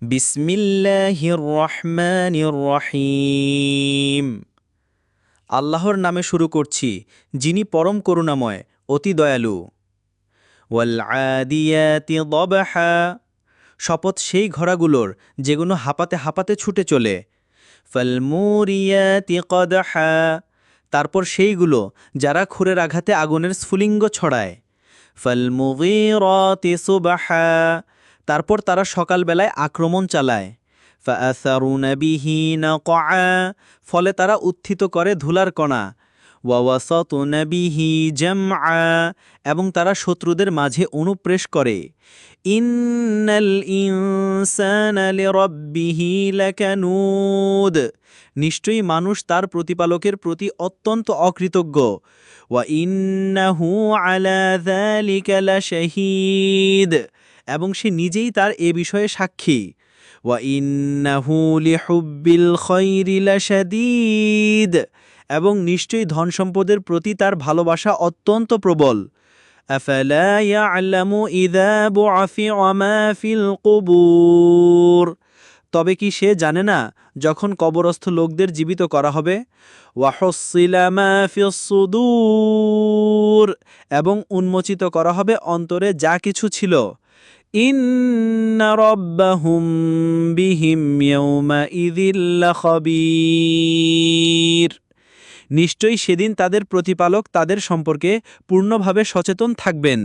বিসমিল্লাহির রহমানির রহিম। আল্লাহর নামে শুরু করছি, যিনি পরম করুণাময়, অতি দয়ালু। ওয়াল আদিয়াতি দবহা, শপথ সেই ঘোড়াগুলোর যেগুলো হাঁপাতে হাঁপাতে ছুটে চলে। ফাল মুরিয়াতি কদহা, তারপর সেইগুলো যারা খুরের আঘাতে আগুনের স্ফুলিঙ্গ ছড়ায়। ফাল মুগীরাতি সুবহা, তারপর তারা সকালবেলায় আক্রমণ চালায়। ফাআসারুনা বিহি নাকআ, ফলে তারা উত্থিত করে ধুলার কণা। ওয়াওয়াসাতুনা বিহি জামআ, এবং তারা শত্রুদের মাঝে অনুপ্রেশ করে। ইন্নাল ইনসানা লিরাব্বিহি লাকানুদ, নিশ্চয়ই মানুষ তার প্রতিপালকের প্রতি অত্যন্ত অকৃতজ্ঞ। ওয়া ইন্নাহু আলা যালিকা লাশাহীদ, এবং সে নিজেই তার এ বিষয়ে সাক্ষী। ওয়া ইন্নাহু লিহুব্বিল খায়রি লাশাদীদ, এবং নিশ্চয়ই ধন সম্পদের প্রতি তার ভালোবাসা অত্যন্ত প্রবল। আফালা ইয়ালামু ইযা বুআসিরা মা ফিল কুবুর, তবে কি সে জানে না যখন কবরস্থ লোকদের জীবিত করা হবে। ওয়া হুসিলা মা ফিস সুদূর, এবং উন্মোচিত করা হবে অন্তরে যা কিছু ছিল। ইন্না রাব্বাহুম বিহিম ইয়াওমাইযিল লাখাবীর, নিশ্চয়ই সেদিন তাদের প্রতিপালক তাদের সম্পর্কে পূর্ণভাবে সচেতন থাকবেন।